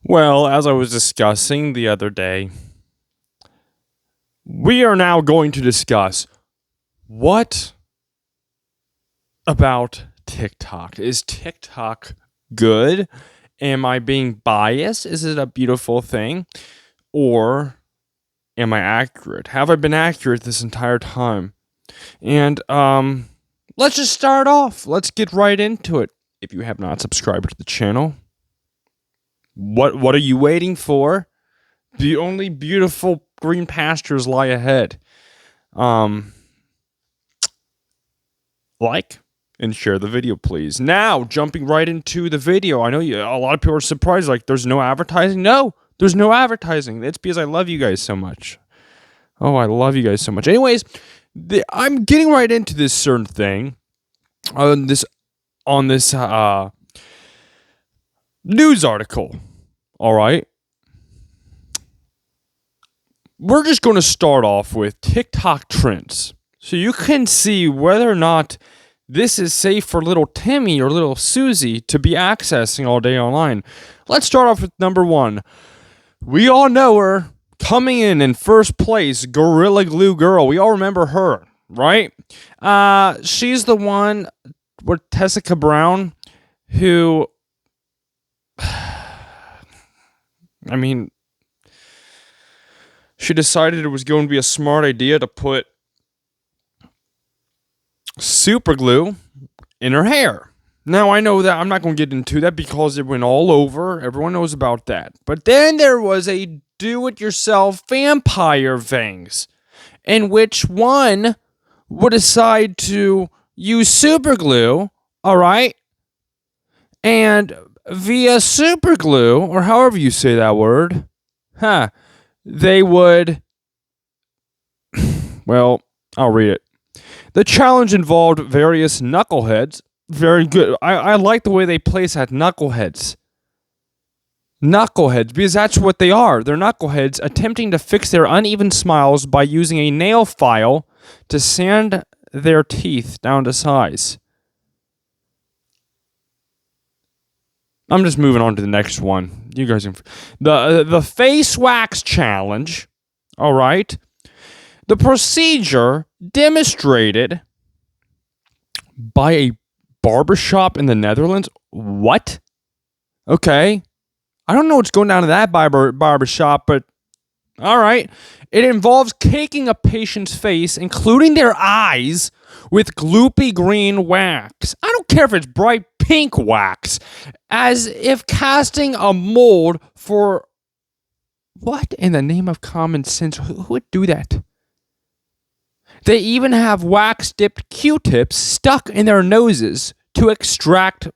Well, as I was discussing the other day, we are now going to discuss what about TikTok? Is TikTok good? Am I being biased? Is it a beautiful thing? Or am I accurate? Have I been accurate this entire time? And let's just start off. Let's get right into it. If you have not subscribed to the channel, what are you waiting for? The only beautiful green pastures lie ahead. Like and share the video, please. Now, jumping right into the video. I know a lot of people are surprised, like, there's no advertising. No, there's no advertising. It's because I love you guys so much. Oh, I love you guys so much. Anyways, I'm getting right into this certain thing on this news article. All right. We're just going to start off with TikTok trends, so you can see whether or not this is safe for little Timmy or little Susie to be accessing all day online. Let's start off with number one. We all know her, coming in first place, Gorilla Glue Girl. We all remember her, right? She's the one with Tessica Brown, who, I mean, she decided it was going to be a smart idea to put super glue in her hair. Now, I know that I'm not going to get into that because it went all over. Everyone knows about that. But then there was a do-it-yourself vampire fangs, in which one would decide to use super glue, all right? And via super glue, or however you say that word, they would, well, I'll read it. The challenge involved various knuckleheads. Very good. I like the way they place that, knuckleheads. Knuckleheads, because that's what they are. They're knuckleheads attempting to fix their uneven smiles by using a nail file to sand their teeth down to size. I'm just moving on to the next one. You guys, the face wax challenge. All right. The procedure demonstrated by a barbershop in the Netherlands. What? Okay. I don't know what's going down to that barbershop, but all right. It involves caking a patient's face, including their eyes, with gloopy green wax. I don't care if it's bright pink wax, as if casting a mold for, what in the name of common sense? Who would do that? They even have wax-dipped Q-tips stuck in their noses to extract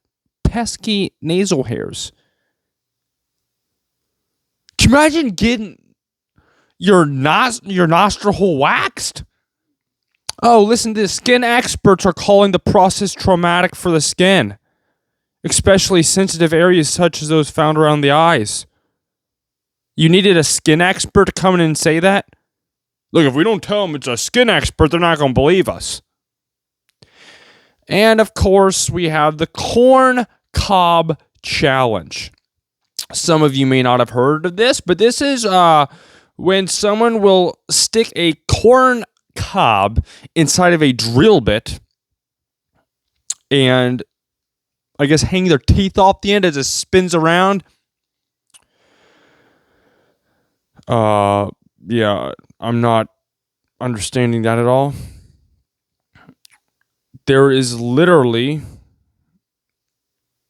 pesky nasal hairs. Can you imagine getting your nostril hole waxed? Oh, listen to this. Skin experts are calling the process traumatic for the skin, especially sensitive areas such as those found around the eyes. You needed a skin expert to come in and say that? Look, if we don't tell them it's a skin expert, they're not going to believe us. And, of course, we have the corn cob challenge. Some of you may not have heard of this, but this is when someone will stick a corn cob inside of a drill bit and, I guess, hang their teeth off the end as it spins around. Yeah, I'm not understanding that at all. There is literally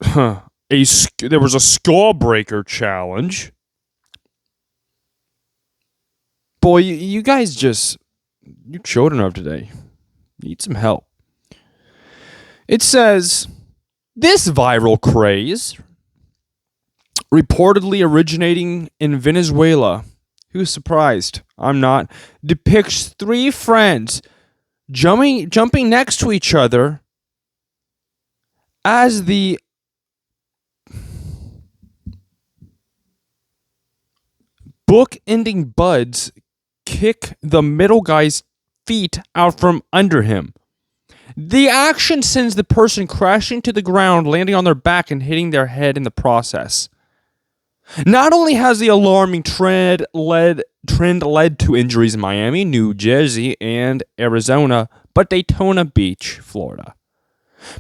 there was a skull breaker challenge. Boy, you guys just, you children of today need some help. It says, this viral craze, reportedly originating in Venezuela, who's surprised? I'm not. Depicts three friends jumping next to each other as the book-ending buds kick the middle guy's feet out from under him. The action sends the person crashing to the ground, landing on their back and hitting their head in the process. Not only has the alarming trend led to injuries in Miami, New Jersey, and Arizona, but Daytona Beach, Florida.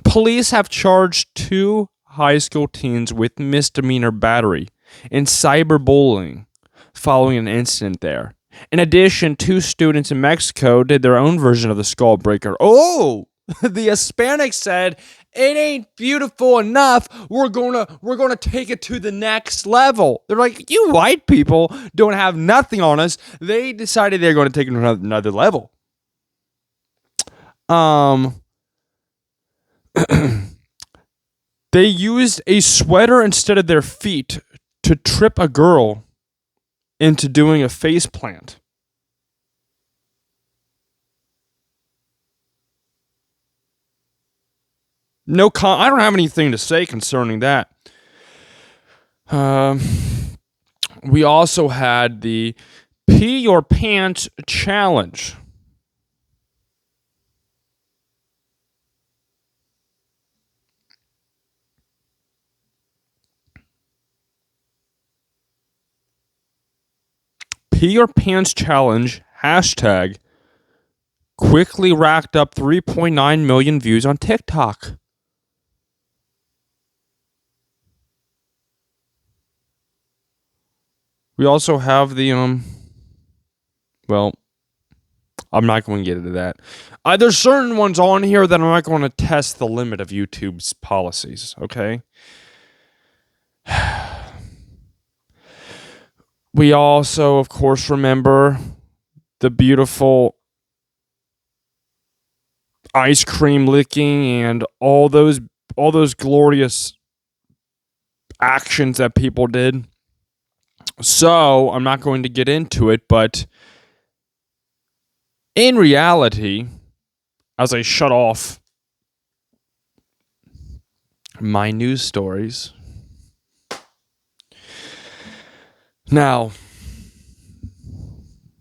Police have charged 2 high school teens with misdemeanor battery and cyberbullying following an incident there. In addition, 2 students in Mexico did their own version of the skull breaker. Oh, the Hispanics said, "It ain't beautiful enough. We're gonna take it to the next level." They're like, "You white people don't have nothing on us." They decided they're going to take it to another level. They used a sweater instead of their feet to trip a girl into doing a face plant. I don't have anything to say concerning that. We also had the Pee Your Pants Challenge. Pee Your Pants Challenge hashtag quickly racked up 3.9 million views on TikTok. We also have the well, I'm not going to get into that. There's certain ones on here that I'm not going to test the limit of YouTube's policies, okay? We also, of course, remember the beautiful ice cream licking and all those glorious actions that people did. So, I'm not going to get into it, but in reality, as I shut off my news stories, now,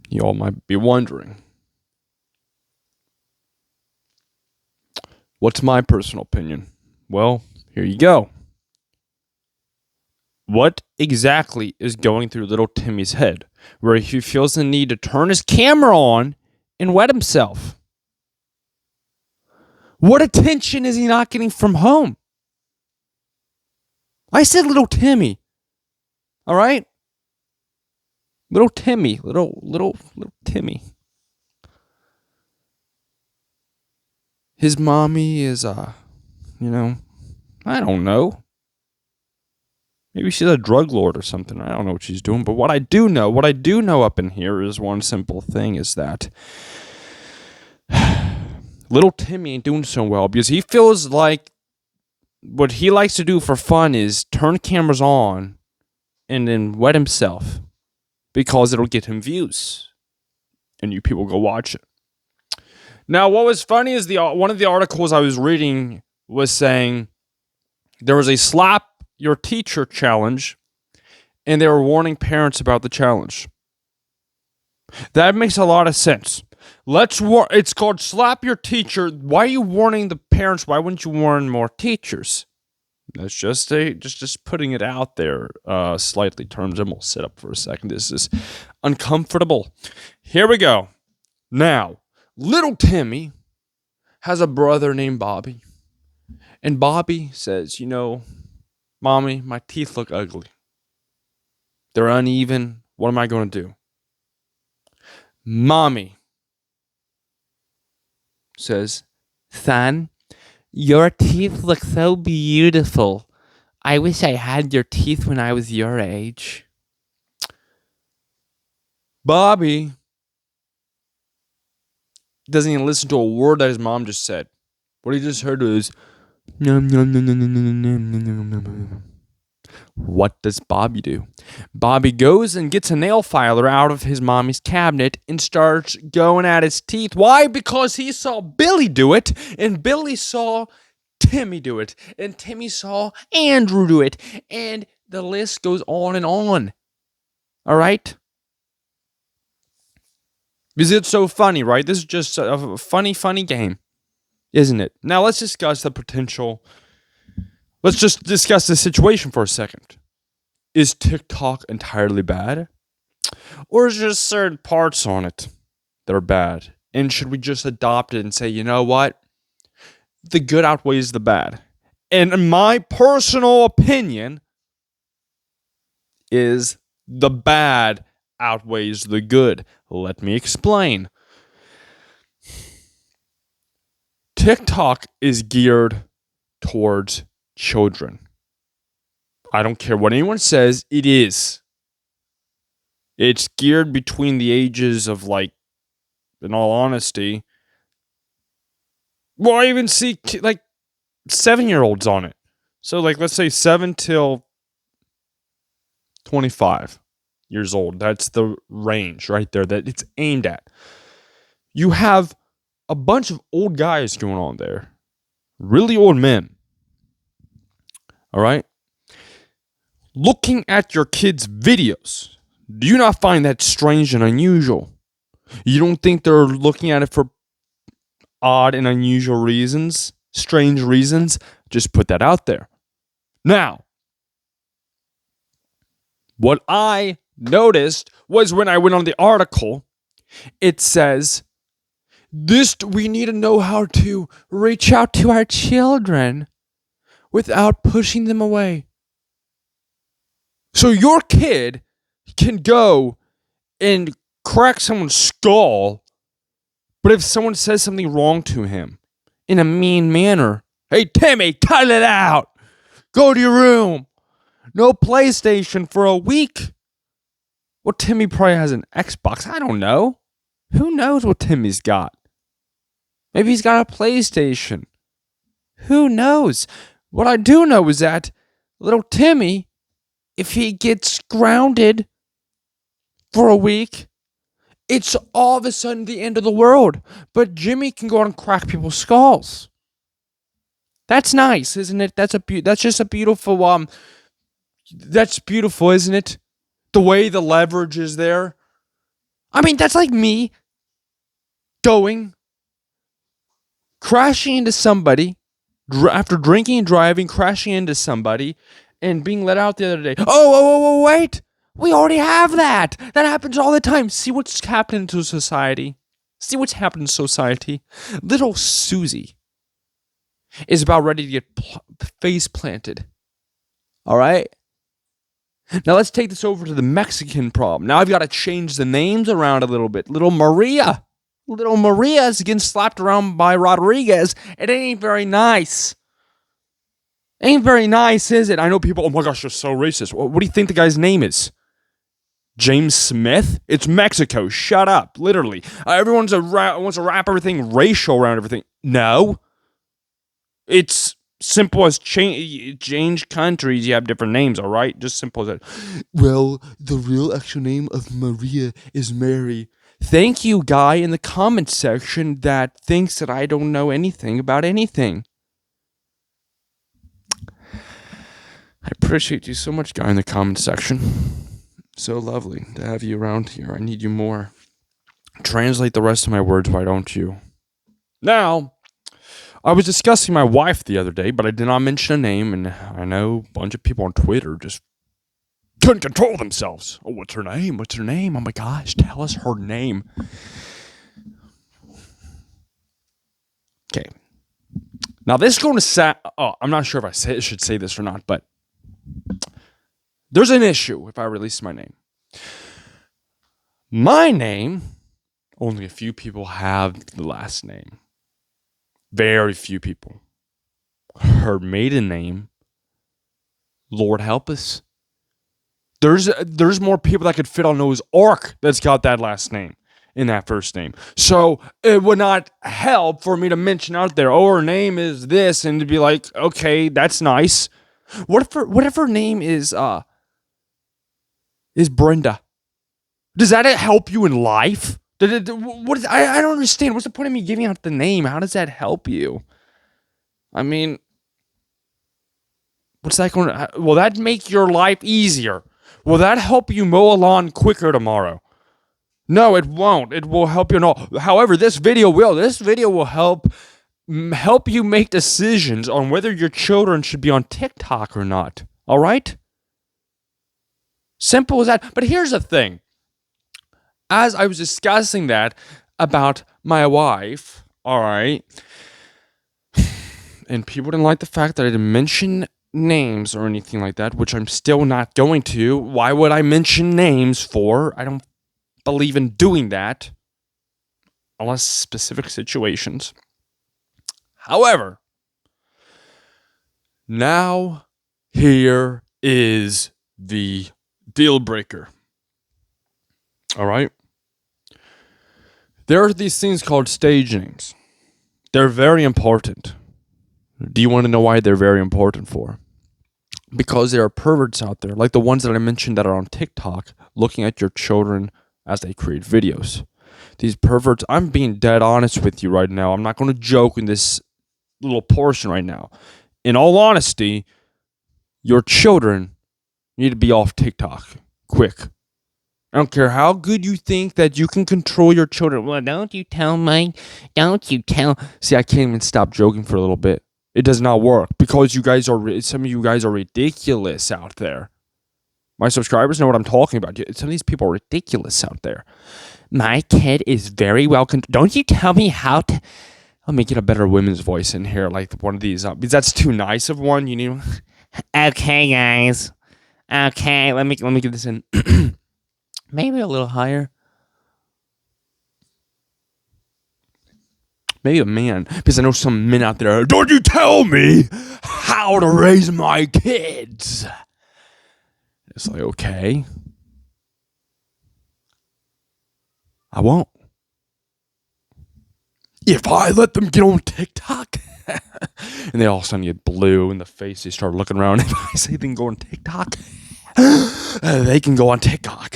you all might be wondering, what's my personal opinion? Well, here you go. What exactly is going through little Timmy's head, where he feels the need to turn his camera on and wet himself? What attention is he not getting from home? I said little Timmy. All right? Little Timmy. Little Timmy. His mommy is, I don't know. Maybe she's a drug lord or something. I don't know what she's doing. But what I do know up in here is one simple thing, is that little Timmy ain't doing so well because he feels like what he likes to do for fun is turn cameras on and then wet himself because it'll get him views. And you people go watch it. Now, what was funny is one of the articles I was reading was saying there was a slap your teacher challenge, and they were warning parents about the challenge. That makes a lot of sense. It's called slap your teacher. Why are you warning the parents? Why wouldn't you warn more teachers? That's just putting it out there. Slightly terms, and we'll sit up for a second. This is uncomfortable. Here we go. Now, little Timmy has a brother named Bobby, and Bobby says, "Mommy, my teeth look ugly. They're uneven. What am I going to do?" Mommy says, "Son, your teeth look so beautiful. I wish I had your teeth when I was your age." Bobby doesn't even listen to a word that his mom just said. What he just heard was, "Nom, nom, nom, nom, nom, nom, nom, nom, nom, nom." What does Bobby do? Bobby goes and gets a nail filer out of his mommy's cabinet and starts going at his teeth. Why? Because he saw Billy do it, and Billy saw Timmy do it, and Timmy saw Andrew do it, and the list goes on and on. All right? Because it's so funny, right? This is just a funny game, isn't it? Now let's discuss the potential. Let's just discuss the situation for a second. Is TikTok entirely bad? Or is there just certain parts on it that are bad? And should we just adopt it and say, you know what? The good outweighs the bad. And my personal opinion is the bad outweighs the good. Let me explain. TikTok is geared towards children. I don't care what anyone says, it is. It's geared between the ages of, like, in all honesty, well, I even see, like, 7-year-olds on it. So, like, let's say 7 till 25 years old. That's the range right there that it's aimed at. You have a bunch of old guys going on there. Really old men. All right? Looking at your kids' videos. Do you not find that strange and unusual? You don't think they're looking at it for odd and unusual reasons? Strange reasons? Just put that out there. Now, what I noticed was when I went on the article, it says, we need to know how to reach out to our children without pushing them away. So your kid can go and crack someone's skull, but if someone says something wrong to him in a mean manner, hey, Timmy, cut it out. Go to your room. No PlayStation for a week. Well, Timmy probably has an Xbox. I don't know. Who knows what Timmy's got? Maybe he's got a PlayStation. Who knows? What I do know is that little Timmy, if he gets grounded for a week, it's all of a sudden the end of the world. But Jimmy can go out and crack people's skulls. That's nice, isn't it? That's just a beautiful that's beautiful, isn't it? The way the leverage is there. I mean, that's like me going, crashing into somebody after drinking and driving, crashing into somebody and being let out the other day. Oh, wait. We already have that. That happens all the time. See what's happening to society. See what's happening to society. Little Susie is about ready to get face planted. All right? Now let's take this over to the Mexican problem. Now I've got to change the names around a little bit. Little Maria is getting slapped around by Rodriguez. It ain't very nice. Ain't very nice, is it? I know people, oh my gosh, you're so racist. What do you think the guy's name is? James Smith? It's Mexico. Shut up. Literally. Everyone wants to wrap everything racial around everything. No. It's simple as change countries. You have different names, all right? Just simple as that. Well, the real actual name of Maria is Mary. Thank you, guy in the comment section that thinks that I don't know anything about anything. I appreciate you so much, guy in the comment section. So lovely to have you around here. I need you more. Translate the rest of my words, why don't you? Now, I was discussing my wife the other day, but I did not mention a name, and I know a bunch of people on Twitter just couldn't control themselves. Oh, what's her name? What's her name? Oh my gosh, tell us her name. Okay. Now, this is going to sound... Oh, I'm not sure if I should say this or not, but there's an issue if I release my name. My name, only a few people have the last name. Very few people. Her maiden name, Lord help us. There's more people that could fit on Noah's Ark that's got that last name in that first name. So it would not help for me to mention out there, oh, her name is this, and to be like, okay, that's nice. What if her name is Brenda? Does that help you in life? I don't understand. What's the point of me giving out the name? How does that help you? I mean, what's that going to... Will that make your life easier? Will that help you mow a lawn quicker tomorrow? No, it won't. It will help you know. However, this video will. This video will help you make decisions on whether your children should be on TikTok or not. All right? Simple as that. But here's the thing. As I was discussing that about my wife, all right, and people didn't like the fact that I didn't mention names or anything like that, which I'm still not going to. Why would I mention names for? I don't believe in doing that unless specific situations. However, now here is the deal breaker. All right? There are these things called stage names. They're very important. Do you want to know why they're very important for? Because there are perverts out there, like the ones that I mentioned that are on TikTok, looking at your children as they create videos. These perverts, I'm being dead honest with you right now. I'm not going to joke in this little portion right now. In all honesty, your children need to be off TikTok quick. I don't care how good you think that you can control your children. Well, don't you tell me. Don't you tell. See, I can't even stop joking for a little bit. It does not work because some of you guys are ridiculous out there. My subscribers know what I'm talking about. Some of these people are ridiculous out there. My kid is very well controlled. Don't you tell me how to. Let me get a better women's voice in here, like one of these. Because that's too nice of one. You need. Okay, guys. Okay, let me get this in. Maybe a little higher. Maybe a man, because I know some men out there. Don't you tell me how to raise my kids? It's like, okay, I won't. If I let them get on TikTok, and they all of a sudden get blue in the face, they start looking around. If I say they can go on TikTok, they can go on TikTok.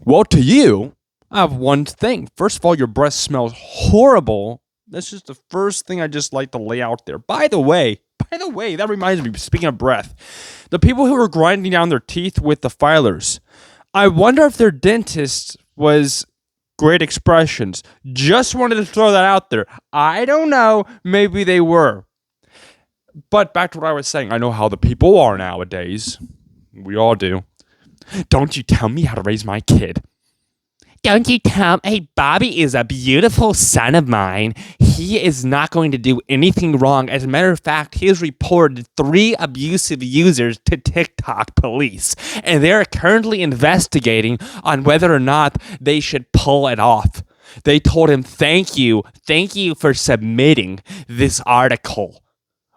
Well, to you, I have one thing. First of all, your breath smells horrible. That's just the first thing I just like to lay out there. By the way, that reminds me, speaking of breath, the people who were grinding down their teeth with the filers, I wonder if their dentist was Great Expressions. Just wanted to throw that out there. I don't know. Maybe they were. But back to what I was saying. I know how the people are nowadays. We all do. Don't you tell me how to raise my kid. Don't you tell me. Hey, Bobby is a beautiful son of mine. He is not going to do anything wrong. As a matter of fact, he has reported 3 abusive users to TikTok police. And they're currently investigating on whether or not they should pull it off. They told him, thank you for submitting this article.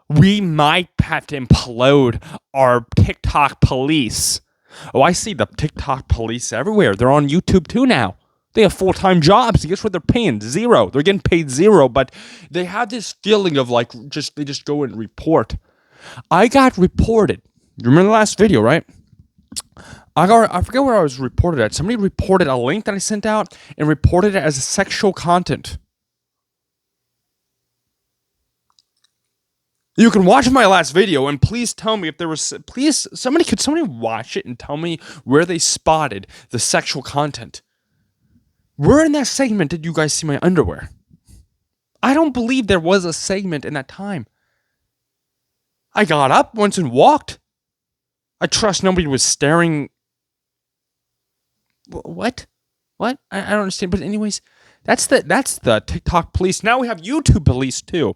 We might have to implode our TikTok police. Oh, I see the TikTok police everywhere. They're on YouTube too now. They have full-time jobs. Guess what they're paying? 0. They're getting paid 0, but they have this feeling of like they just go and report. I got reported. You remember the last video, right? I forget where I was reported at. Somebody reported a link that I sent out and reported it as sexual content. You can watch my last video and please tell me if there was, could somebody watch it and tell me where they spotted the sexual content? Where in that segment did you guys see my underwear? I don't believe there was a segment in that time. I got up once and walked. I trust nobody was staring. What? I don't understand. But anyways, that's the TikTok police. Now we have YouTube police too.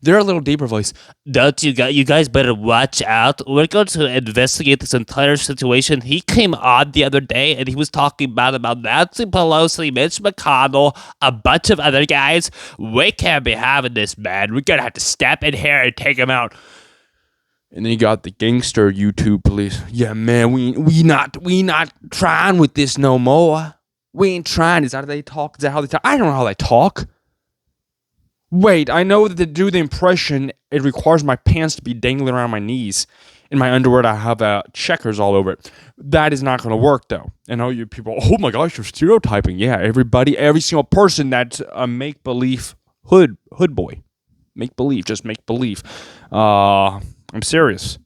They're a little deeper voice. Don't you guys better watch out. We're going to investigate this entire situation. He came on the other day and he was talking about Nancy Pelosi, Mitch McConnell, a bunch of other guys. We can't be having this, man. We're gonna have to step in here and take him out. And then you got the gangster YouTube police. Yeah, man, we not trying with this no more. We ain't trying. Is that how they talk? I don't know how they talk. Wait, I know that to do the impression, it requires my pants to be dangling around my knees and my underwear to have checkers all over it. That is not going to work, though. And all you people, oh my gosh, you're stereotyping. Yeah, every single person that's a make-believe hood boy. Make-believe, just make-believe. I'm serious.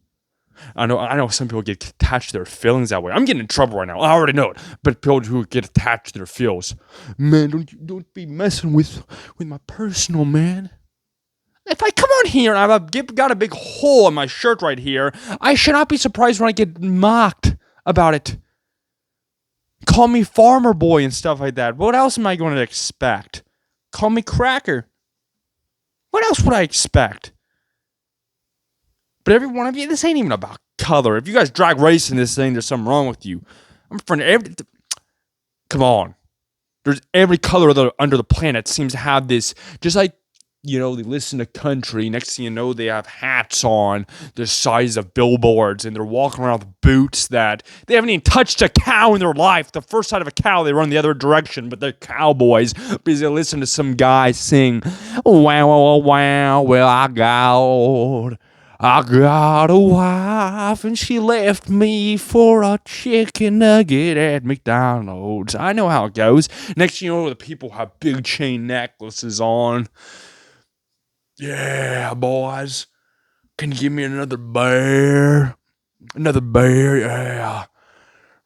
I know some people get attached to their feelings that way. I'm getting in trouble right now. I already know it. But people who get attached to their feels, man, don't be messing with my personal, man. If I come on here and I've got a big hole in my shirt right here, I should not be surprised when I get mocked about it. Call me farmer boy and stuff like that. What else am I going to expect? Call me cracker. What else would I expect? But every one of you, this ain't even about color. If you guys drag race in this thing, there's something wrong with you. I'm from come on. There's every color under the planet seems to have this, just like, they listen to country. Next thing you know, they have hats on the size of billboards, and they're walking around with boots that they haven't even touched a cow in their life. The first sight of a cow, they run the other direction, but they're cowboys because they listen to some guy sing, wow, wow, wow, well, I got a wife, and she left me for a chicken nugget at McDonald's. I know how it goes. Next thing you know, the people have big chain necklaces on. Yeah, boys. Can you give me another bear? Another bear, yeah.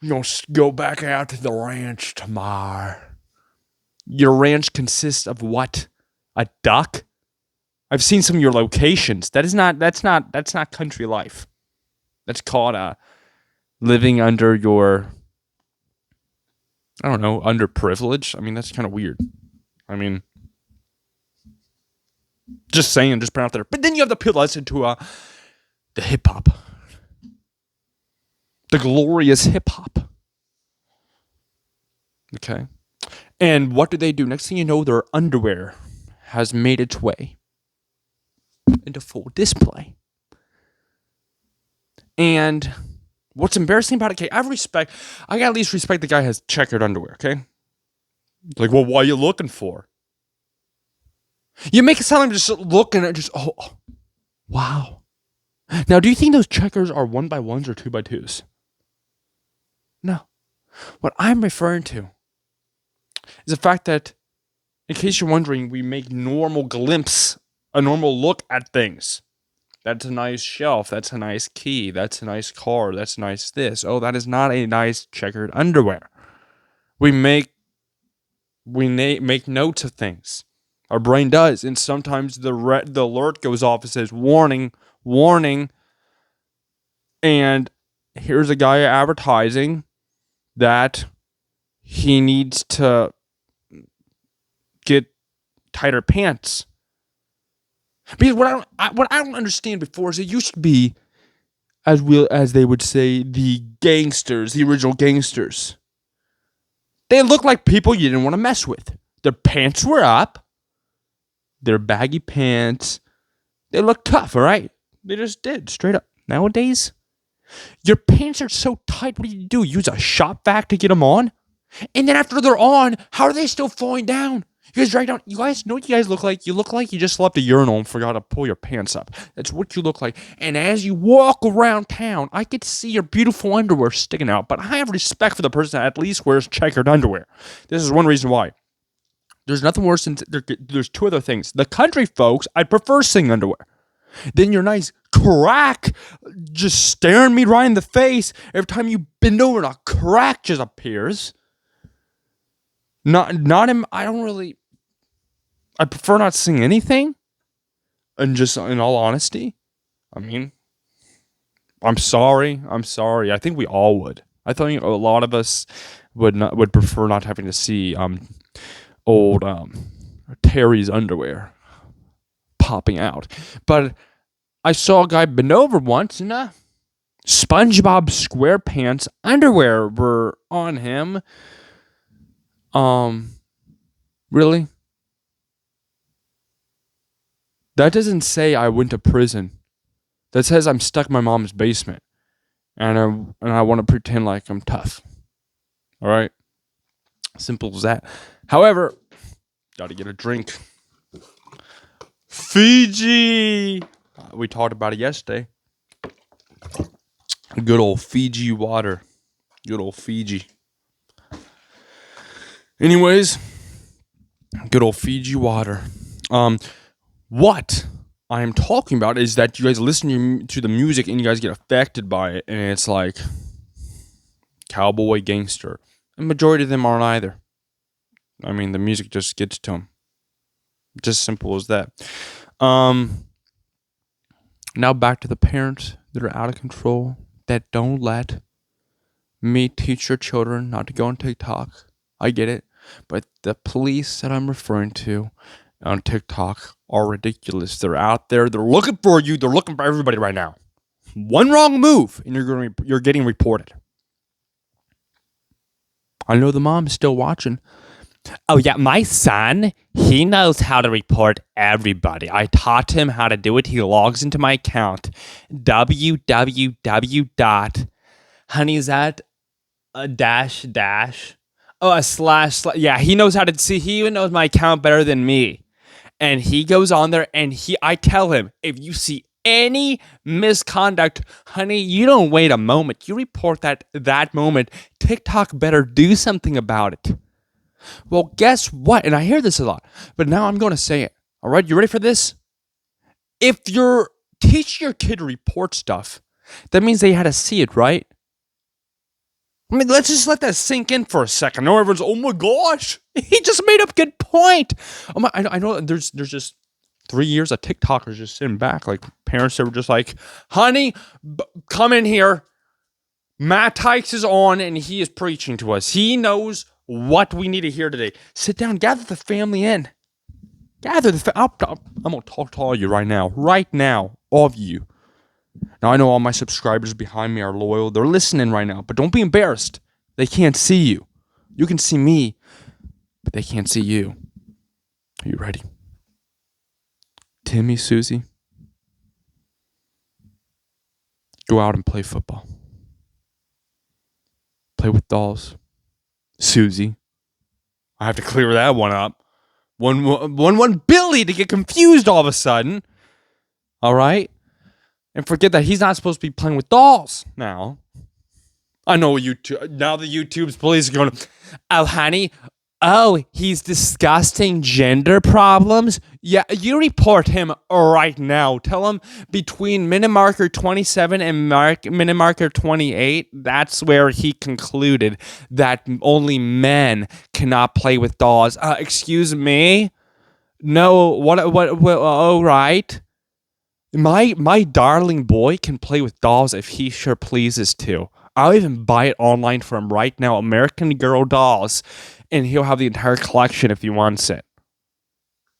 We're going to go back out to the ranch tomorrow. Your ranch consists of what? A duck? I've seen some of your locations. That's not country life. That's called living under your, I don't know, underprivileged. I mean, that's kind of weird. I mean, just saying, just put it out there. But then you have to put us into the hip hop, the glorious hip hop. Okay, and what do? Next thing you know, their underwear has made its way into full display. And what's embarrassing about it? Okay, I gotta at least respect the guy who has checkered underwear. Okay, like, well, what are you looking for? You make it sound like I'm just looking at wow. Now, do you think those checkers are 1x1s or 2x2s? No. What I'm referring to is the fact that, in case you're wondering, we make a normal look at things. That's a nice shelf. That's a nice key. That's a nice car. That's a nice this. Oh, that is not a nice checkered underwear. We make notes of things. Our brain does, and sometimes the alert goes off and says, warning, warning, and here's a guy advertising that he needs to get tighter pants. Because what I don't understand before is it used to be, as they would say, the gangsters, the original gangsters. They looked like people you didn't want to mess with. Their pants were up. Their baggy pants. They look tough, all right? They just did, straight up. Nowadays, your pants are so tight, what do? Use a shop vac to get them on? And then after they're on, how are they still falling down? You guys drag down. You guys know what you guys look like? You look like you just left a urinal and forgot to pull your pants up. That's what you look like. And as you walk around town, I could see your beautiful underwear sticking out. But I have respect for the person that at least wears checkered underwear. This is one reason why. There's nothing worse than there's two other things. The country folks, I prefer seeing underwear. Then your nice crack just staring me right in the face. Every time you bend over, a crack just appears. Not him. I prefer not seeing anything. And just in all honesty, I mean, I'm sorry. I think we all would. I think a lot of us would prefer not having to see old Terry's underwear popping out. But I saw a guy bend over once and SpongeBob SquarePants underwear were on him. Really? That doesn't say I went to prison. That says I'm stuck in my mom's basement. And I want to pretend like I'm tough. All right? Simple as that. However, gotta get a drink. Fiji! We talked about it yesterday. Good old Fiji water. Good old Fiji. Anyways, good old Fiji water. What I am talking about is that you guys listen to the music and you guys get affected by it, and it's like cowboy, gangster. The majority of them aren't either. I mean, the music just gets to them. Just simple as that. Now back to the parents that are out of control, that don't let me teach your children not to go on TikTok. I get it. But the police that I'm referring to on TikTok are ridiculous. They're out there. They're looking for you. They're looking for everybody right now. One wrong move and you're getting reported. I know the mom is still watching. Oh yeah, my son, he knows how to report everybody. I taught him how to do it. He logs into my account. www. Honey, is that a dash? Oh, a slash. Yeah, he knows how to see. He even knows my account better than me. And he goes on there and I tell him, if you see any misconduct, honey, you don't wait a moment. You report that moment. TikTok better do something about it. Well, guess what? And I hear this a lot, but now I'm going to say it. All right, you ready for this? If you're teaching your kid to report stuff, that means they had to see it, right? I mean, let's just let that sink in for a second. Now everyone's, oh my gosh, he just made a good point. I know there's just 3 years of TikTokers just sitting back, like parents that were just like, honey, come in here. Matt Tykes is on and he is preaching to us. He knows what we need to hear today. Sit down, gather the family in. I'm going to talk to all of you right now, all of you. Now, I know all my subscribers behind me are loyal. They're listening right now, but don't be embarrassed. They can't see you. You can see me, but they can't see you. Are you ready? Timmy, Susie, go out and play football. Play with dolls. Susie, I have to clear that one up. One Billy to get confused all of a sudden. All right? And forget that he's not supposed to be playing with dolls now. I know YouTube. Now the YouTube's police are going, oh, honey. Oh, he's discussing gender problems? Yeah, you report him right now. Tell him between minute marker 27 and minute marker 28, that's where he concluded that only men cannot play with dolls. Excuse me? No, what, oh, right. My darling boy can play with dolls if he sure pleases to. I'll even buy it online for him right now, American Girl dolls, and he'll have the entire collection if he wants it.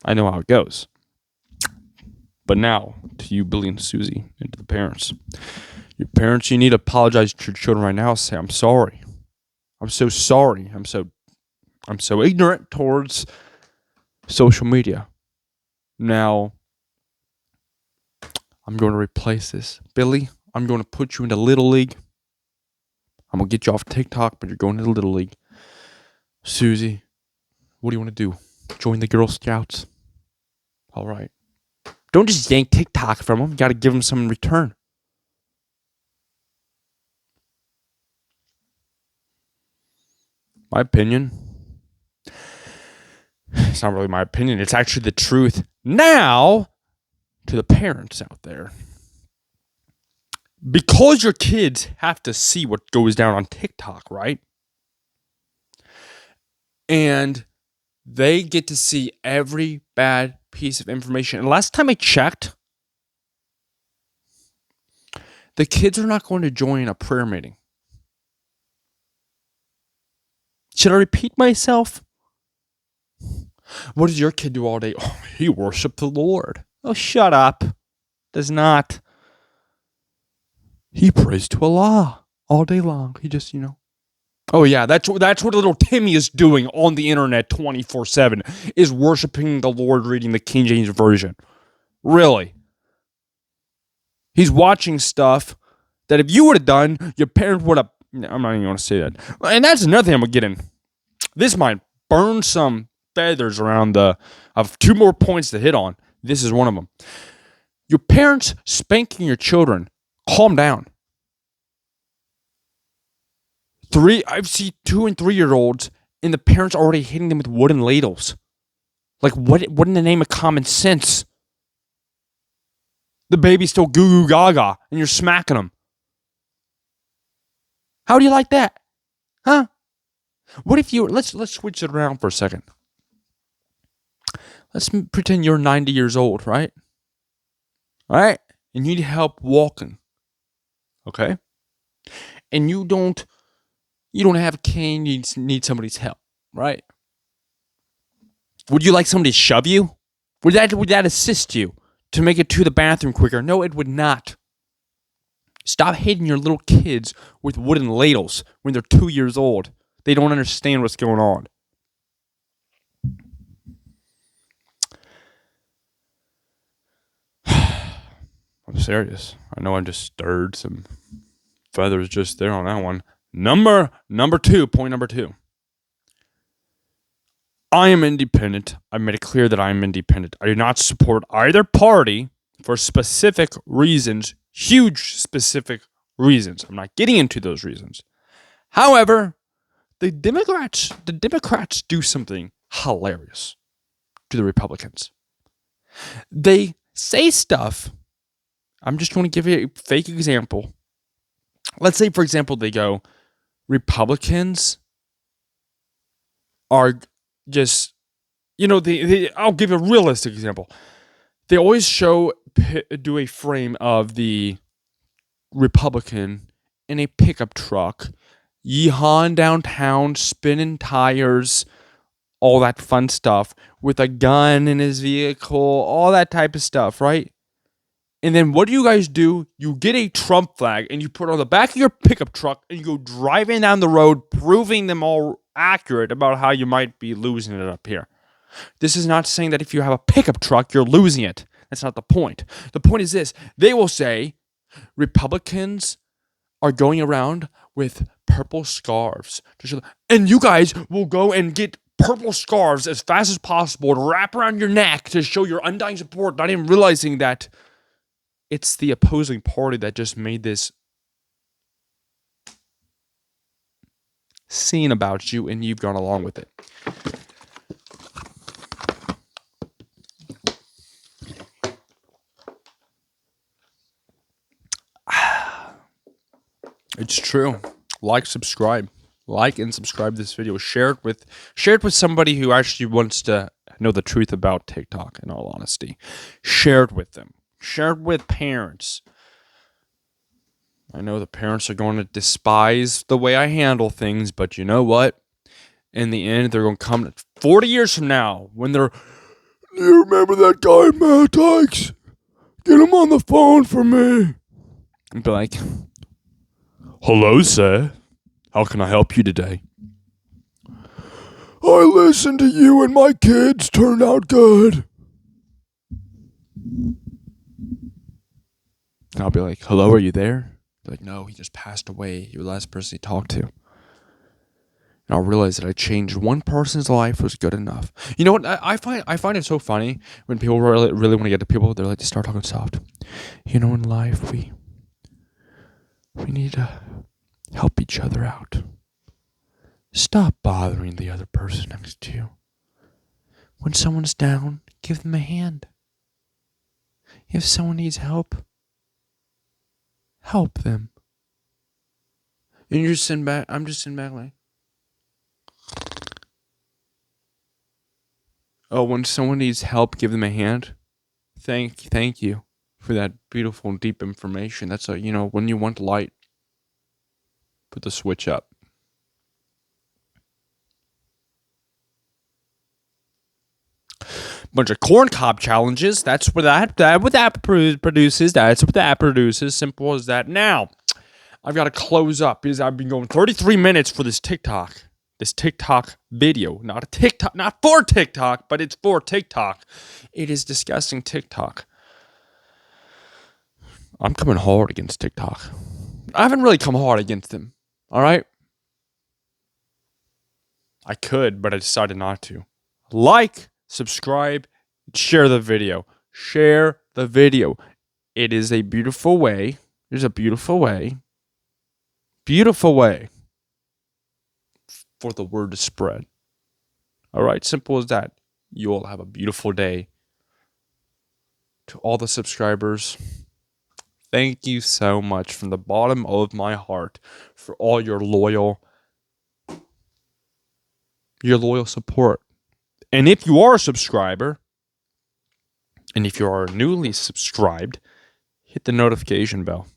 I know how it goes. But now, to you, Billy and Susie, and to the parents. Your parents, you need to apologize to your children right now. Say, I'm sorry. I'm so sorry. I'm so ignorant towards social media. Now, I'm going to replace this. Billy, I'm going to put you into Little League. I'm going to get you off TikTok, but you're going to the Little League. Susie, what do you want to do? Join the Girl Scouts? All right. Don't just yank TikTok from them. You got to give them some in return. My opinion. It's not really my opinion. It's actually the truth. Now, to the parents out there. Because your kids have to see what goes down on TikTok, right? And they get to see every bad piece of information. And last time I checked, the kids are not going to join a prayer meeting. Should I repeat myself? What does your kid do all day? Oh, he worshiped the Lord. Oh, shut up. Does not. He prays to Allah all day long. He just, Oh yeah, that's what little Timmy is doing on the internet 24/7, is worshiping the Lord reading the King James Version. Really. He's watching stuff that if you would have done, your parents would have... I'm not even going to say that. And that's another thing I'm going to get in. This might burn some feathers around of 2 more points to hit on. This is one of them. Your parents spanking your children. Calm down. I've seen 2 and 3-year-olds and the parents already hitting them with wooden ladles. Like, what in the name of common sense? The baby's still goo goo gaga and you're smacking them. How do you like that? Huh? What if let's switch it around for a second. Let's pretend you're 90 years old, right? All right? And you need help walking. Okay? And you don't have a cane, you need somebody's help, right? Would you like somebody to shove you? Would that assist you to make it to the bathroom quicker? No, it would not. Stop hitting your little kids with wooden ladles when they're 2 years old. They don't understand what's going on. I'm serious. I know I just stirred some feathers just there on that one. Point number two. I am independent. I made it clear that I am independent. I do not support either party for specific reasons, huge specific reasons. I'm not getting into those reasons. However, the Democrats do something hilarious to the Republicans. They say stuff. I'm just going to give you a fake example. Let's say, for example, they go, Republicans are just, I'll give a realistic example. They always do a frame of the Republican in a pickup truck, yeehawing downtown, spinning tires, all that fun stuff, with a gun in his vehicle, all that type of stuff, right? And then what do you guys do? You get a Trump flag and you put it on the back of your pickup truck and you go driving down the road, proving them all accurate about how you might be losing it up here. This is not saying that if you have a pickup truck, you're losing it. That's not the point. The point is this. They will say Republicans are going around with purple scarves. And you guys will go and get purple scarves as fast as possible to wrap around your neck to show your undying support, not even realizing that it's the opposing party that just made this scene about you and you've gone along with it. It's true. Like and subscribe this video. Share it with somebody who actually wants to know the truth about TikTok, in all honesty. Share it with them. Share it with parents. I know the parents are going to despise the way I handle things, but you know what? In the end, they're going to come 40 years from now when they're, do you remember that guy, Matt Dykes? Get him on the phone for me. And be like, hello, sir. How can I help you today? I listened to you and my kids turned out good. And I'll be like, hello, are you there? Be like, no, he just passed away. You're the last person he talked to. And I'll realize that I changed one person's life was good enough. You know what? I find it so funny when people really want to get to people. They're like, to start talking soft. You know, in life, we need to help each other out. Stop bothering the other person next to you. When someone's down, give them a hand. If someone needs help, help them. And you're just sitting back. I'm just sitting back like, oh, when someone needs help, give them a hand. Thank you for that beautiful and deep information. That's when you want light, put the switch up. Bunch of corn cob challenges. That's what that produces. That's what that produces. Simple as that. Now, I've got to close up because I've been going 33 minutes for this TikTok video. Not for TikTok, but it's for TikTok. It is discussing TikTok. I'm coming hard against TikTok. I haven't really come hard against them. All right? I could, but I decided not to. Like, subscribe, share the video. Share the video. It is a beautiful way. There's a beautiful way for the word to spread. All right, simple as that. You all have a beautiful day. To all the subscribers, thank you so much from the bottom of my heart for all your loyal support. And if you are a subscriber, and if you are newly subscribed, hit the notification bell.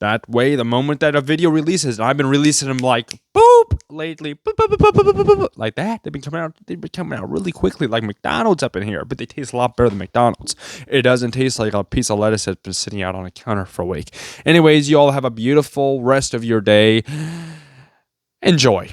That way, the moment that a video releases, and I've been releasing them like boop lately, boop, boop, boop, boop, boop, boop, boop, like that. They've been coming out really quickly, like McDonald's up in here, but they taste a lot better than McDonald's. It doesn't taste like a piece of lettuce that's been sitting out on a counter for a week. Anyways, you all have a beautiful rest of your day. Enjoy.